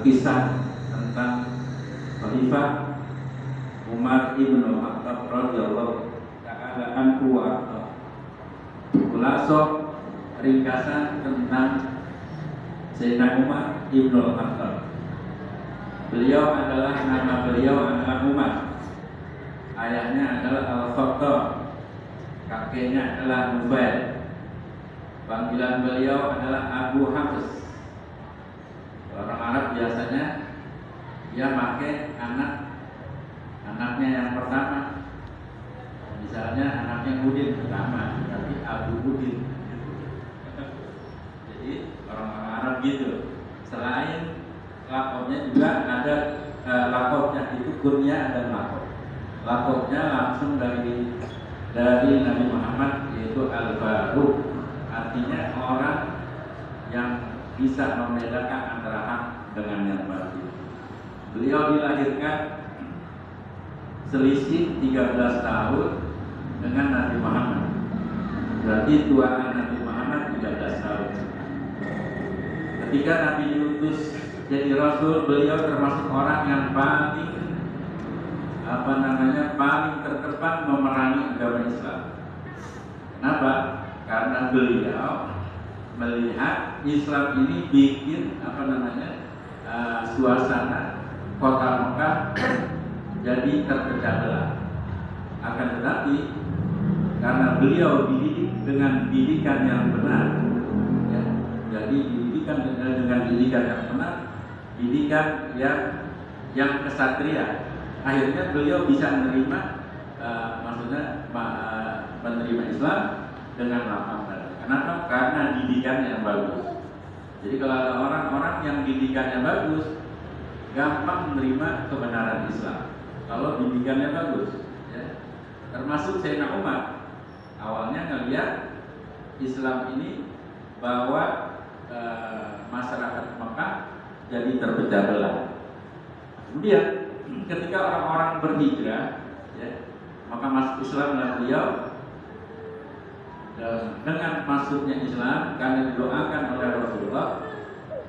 kisah tentang Khalifah Umar ibn Khattab radhiyallahu ta'ala anhu wa arda. Khulaso ringkasan tentang Sayyidina Umar ibn Khattab. Beliau adalah Umar. Ayahnya adalah Al-Khattab, kakeknya adalah Nufail. Panggilan beliau adalah Abu Hafs. Orang Arab biasanya dia pakai anaknya yang pertama. Misalnya anaknya Udin pertama, berarti Abu Udin. Jadi orang-orang Arab gitu. Selain lakopnya juga ada lakopnya itu kunyah dan lakop. Lakopnya langsung dari Nabi Muhammad, yaitu Al-Faruq, artinya orang yang bisa membedakan antara hak dengan yang batil. Beliau dilahirkan selisih 13 tahun dengan Nabi Muhammad. Berarti tuaan Nabi Muhammad 13 tahun. Ketika Nabi diutus jadi Rasul, beliau termasuk orang yang paling paling terdepan memerangi agama Islam. Kenapa? Karena beliau melihat Islam ini bikin suasana kota Mekah jadi terpecah belah. Akan tetapi karena beliau dididik dengan didikan yang benar, ya, jadi didikan dengan didikan yang benar, didikan yang kesatria, akhirnya beliau bisa menerima menerima Islam dengan lapang dada. Kenapa? Karena didikannya yang bagus. Jadi kalau ada orang-orang yang didikannya bagus, gampang menerima kebenaran Islam. Kalau didikannya bagus, ya. Termasuk Sayyidina Umar, awalnya ngelihat Islam ini bahwa masyarakat Mekah jadi terpecah belah. Kemudian ketika orang-orang berhijrah, ya, maka masuk Islam dan beliau dengan masuknya Islam karena didoakan oleh Rasulullah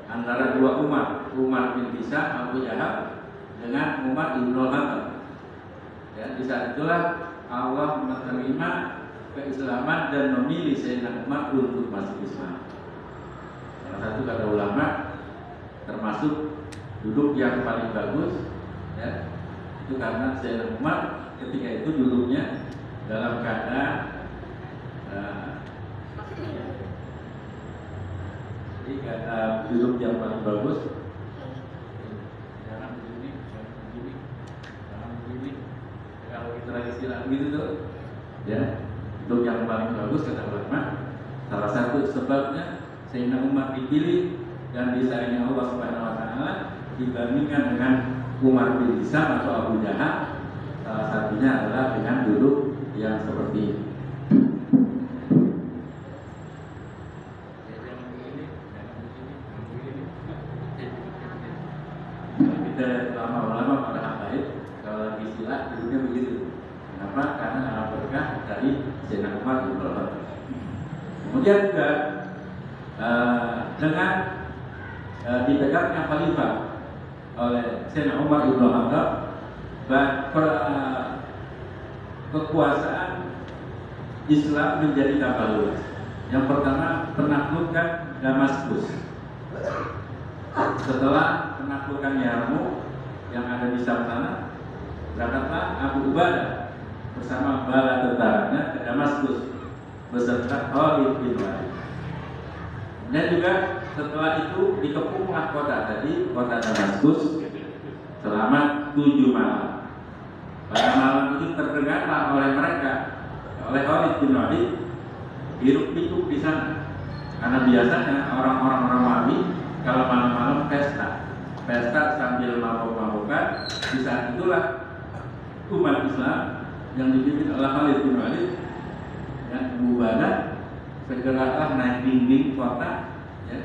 antara dua Umar bin Hisam Abu Jahal dengan Umar bin Khattab. Ya, di saat itulah Allah menerima keislaman dan memilih Sayyidina Umar untuk masuk Islam. Salah satu kata ulama, termasuk duduk yang paling bagus, ya, itu karena Sayyidina Umar ketika itu duduknya dalam keadaan duduk yang paling bagus, jangan begini, kalau kita lagi silang gitu tuh, ya, duduk yang paling bagus kata ulama. Salah satu sebabnya Sayyidina Umar dipilih dan disayangi Allah Subhanahu Wa Taala dibandingkan dengan Umar bin Hisam atau Abu Jahal. Salah satunya adalah dengan duduk yang seperti ini. Kita lama-lama pada habaib kalau lagi silat duduknya begitu. Kenapa? Karena alam berkah dari Sayyidina Umar bin Khattab. Kemudian juga dengan dipegangnya khalifah oleh Sayyidina Umar bin Khattab, kekuasaan Islam menjadi tambah luas. Yang pertama, penaklukan Damaskus. Setelah penaklukan Yarmouk yang ada di sana, berangkatlah Abu Ubadah bersama bala tentaranya ke Damaskus beserta Khalid bin Walid. Dan juga setelah itu dikepunglah kota Damaskus selama 7 malam. Pada malam itu terdengarlah oleh Khalid bin Walid hiruk-pikuk di sana. Karena biasanya orang-orang Romawi kalau malam-malam pesta sambil mabok-mabokan. Di saat itulah umat Islam yang dipimpin oleh Khalid bin Walid dan Abu Ubadah segeralah naik dinding kota, ya.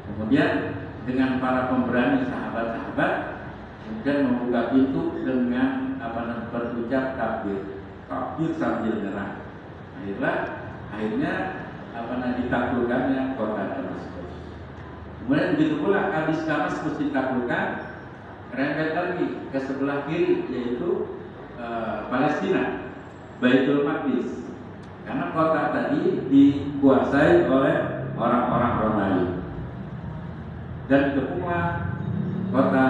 Kemudian dengan para pemberani sahabat-sahabat kemudian membuka pintu dengan berucap takbir sambil nyerang. Akhirnya ditaklukkannya kota Damaskus. Kemudian begitu pula habis Damaskus ditaklukkan, rembet lagi ke sebelah kiri, yaitu Palestina, Baitul Maqdis. Karena kota tadi dikuasai oleh orang-orang Romawi. Dan dikepunglah kota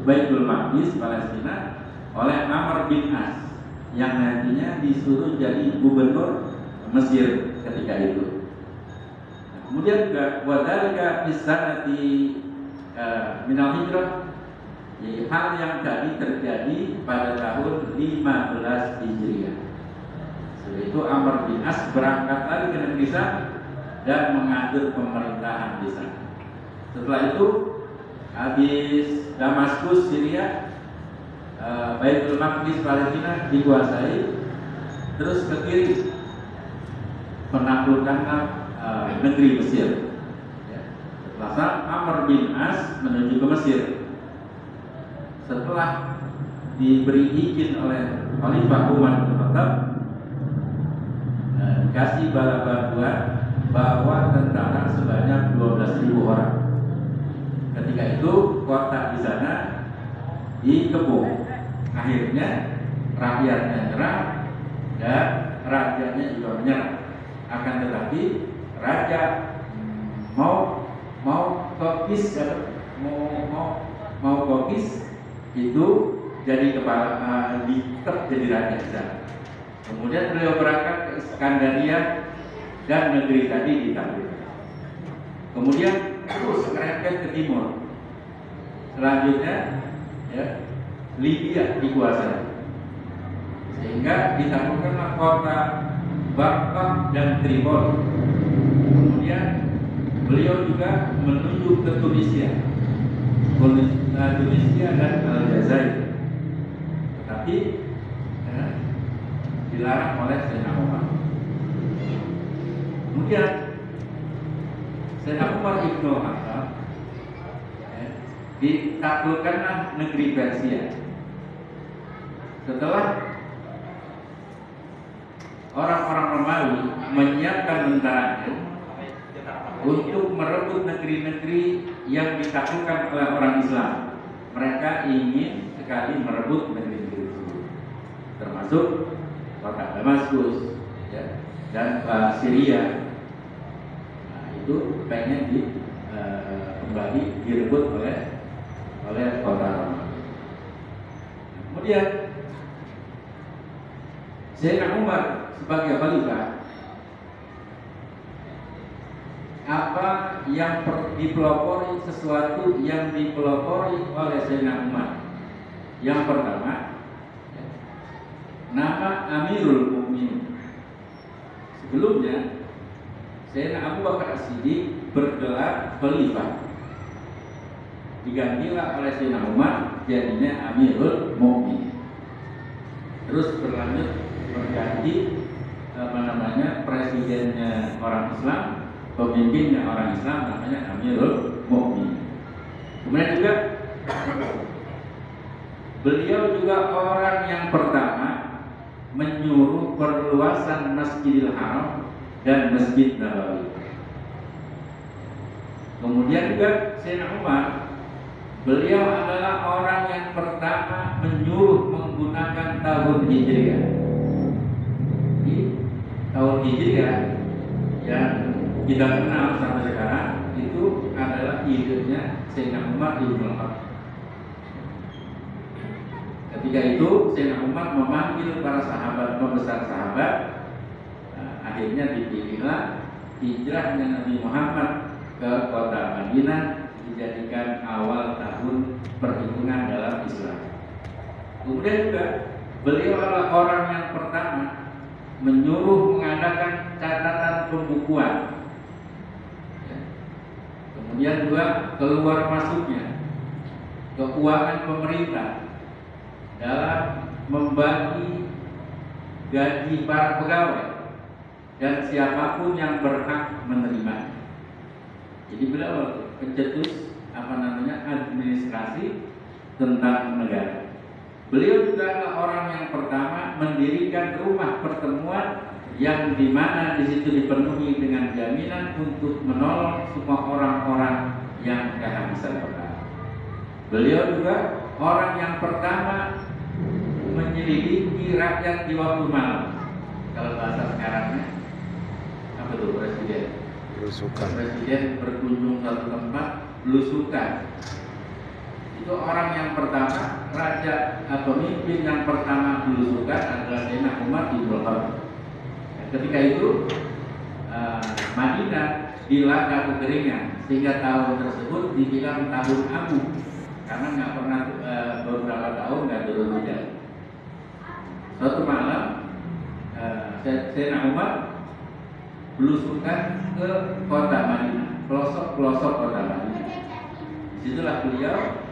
Baitul Maqdis Palestina oleh Amr bin As yang nantinya disuruh jadi gubernur Mesir ketika itu. Nah, kemudian juga wadalika bisanati minal hijrah, hal yang tadi terjadi pada tahun 15 Hijriah. Setelah itu Amr bin As berangkat lagi ke negeri Syam dan mengatur pemerintahan di sana. Setelah itu habis Damaskus Syria, Baitul Maqdis Palestina dikuasai, terus ke kiri penaklukan negeri Mesir. Setelah Amr bin As menuju ke Mesir, setelah diberi izin oleh Khalifah Umar bin Khattab, dikasih bala bantuan bahwa tentara sebanyak 12.000 orang. Ketika itu kota di sana dikepung. Akhirnya rakyatnya nyerah dan rajanya juga menyerah. Akan tetapi raja mau kokis itu jadi kepala tetap jadi raja di sana. Kemudian beliau berangkat ke Iskandaria dan negeri tadi ditaklukkan. Kemudian terus ngerempet ke timur. Selanjutnya Libya dikuasai, sehingga ditaklukkanlah kota Baqqa dan Tripoli. Kemudian beliau juga menuju ke Tunisia dan Aljazair, tetapi dilarang oleh Sayyidina Umar. Kemudian Sayyidina Umar Ibnu Khattab ditaklukkanlah negeri Persia. Setelah orang-orang Romawi menyiapkan tentaranya untuk merebut negeri-negeri yang ditaklukkan oleh orang Islam, mereka ingin sekali merebut negeri-negeri tersebut, termasuk kota Damaskus dan Syria. Nah, itu pengen kembali direbut oleh kota Romawi. Kemudian Sayyidina Umar sebagai khalifah, apa yang dipelopori, sesuatu yang dipelopori oleh Sayyidina Umar. Yang pertama, nama Amirul Mukminin. Sebelumnya Sayyidina Abu Bakar As-Siddiq bergelar khalifah, digantilah oleh Sayyidina Umar jadinya Amirul Mukminin. Terus berlanjut berganti presidennya orang Islam, pemimpinnya orang Islam, namanya Amirul Mukminin. Kemudian juga beliau juga orang yang pertama menyuruh perluasan Masjidil Haram dan Masjid Nabawi. Kemudian juga Sayyidina Umar, beliau adalah orang yang pertama menyuruh menggunakan tahun Hijriah. Di tahun Hijriah yang kita kenal sampai sekarang itu adalah idenya Sayyidina Umar Ibnu Khattab. Ketika itu Sayyidina Umar memanggil para sahabat, pembesar sahabat. Akhirnya dipilihlah hijrahnya Nabi Muhammad ke kota Madinah, dijadikan awal tahun perhitungan dalam Islam. Kemudian juga beliau adalah orang yang pertama menyuruh mengadakan catatan pembukuan. Kemudian juga keluar masuknya keuangan pemerintah dalam membagi gaji para pegawai dan siapapun yang berhak menerima. Jadi beliau pencetus administrasi tentang negara. Beliau juga adalah orang yang pertama mendirikan rumah pertemuan yang dimana di situ dipenuhi dengan jaminan untuk menolong semua orang-orang yang kehabisan bekal. Beliau juga orang yang pertama menyelidiki rakyat di waktu malam. Kalau bahasa sekarangnya apa tuh, presiden? Belusukan. Presiden berkunjung satu tempat, belusukan. Itu orang yang pertama, raja atau pemimpin yang pertama belusukan adalah Sayyidina Umar bin Khattab. Ketika itu Madinah dilanda kekeringan, sehingga tahun tersebut dibilang tahun abu karena nggak pernah beberapa tahun nggak turun hujan. Suatu malam Sayyidina Umar belusukan ke kota Madinah, pelosok-pelosok kota Madinah. Disitulah beliau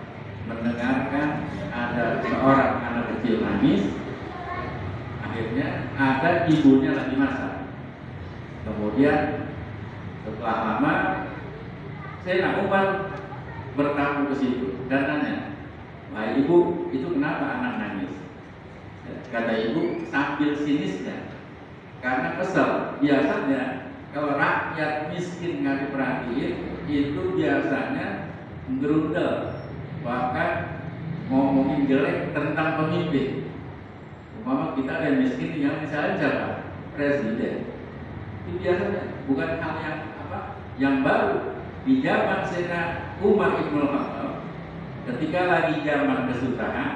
mendengarkan ada seorang anak kecil nangis. Akhirnya ada ibunya lagi masak. Kemudian setelah lama Sayyidina Umar bertamu ke situ dan nanya, "Wahai ibu, itu kenapa anak nangis?" Kata ibu sambil sinisnya, karena kesel. Biasanya kalau rakyat miskin nggak diperhatiin, itu biasanya gerundel, bahkan ngomongin jelek tentang pemimpin. Umpama kita ada yang miskin yang misalnya siapa? Presiden. Itu biasanya bukan hal yang baru. Di zaman Sayyidina Umar bin Khattab, ketika lagi zaman kesusahan,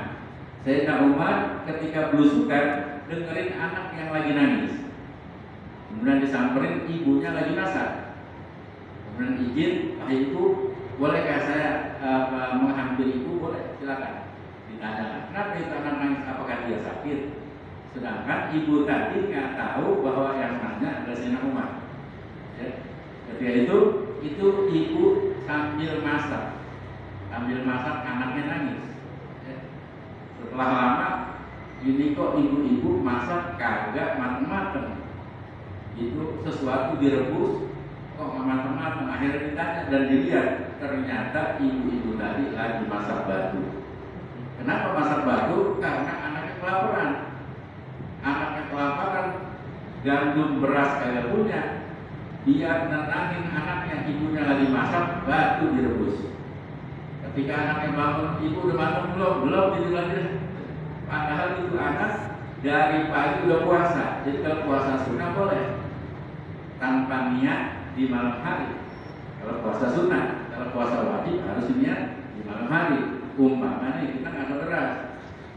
Sayyidina Umar ketika belusukan dengerin anak yang lagi nangis. Kemudian disamperin ibunya lagi masak. Kemudian izin, ibu, bolehkah saya menghampiri ibu? Boleh, silakan. Ditanya, kenapa itu anak nangis? Apakah dia sakit? Sedangkan ibu tadi nggak tahu bahwa yang nanya adalah Sayyidina Umar. Ya. Ketika itu ibu sambil masak anaknya nangis. Ya. Setelah lama, ini kok ibu-ibu masak kagak mateng-mateng. Itu sesuatu direbus kok nggak mateng-mateng. Akhirnya ditanya dan dilihat, ternyata ibu-ibu tadi lagi masak batu. Kenapa masak batu? Karena anaknya kelaparan. Anaknya kelaparan, gandum beras kagak punya. Dia nenangin anaknya, ibunya lagi masak, batu direbus. Ketika anaknya bangun, ibu udah bangun belum gitu lagi. Padahal itu anak dari pagi udah puasa. Jadi kalau puasa sunnah boleh tanpa niat di malam hari. Kalau puasa sunnah, kalau puasa wajib harus niat di malam hari. Umpamanya kita nggak ada beras,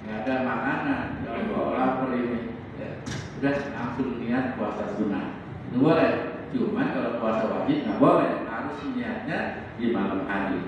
nggak ada makanan, kalau lapar ini, ya, udah langsung niat puasa sunnah. Itu boleh. Cuma kalau puasa wajib nggak boleh, harus niatnya di malam hari.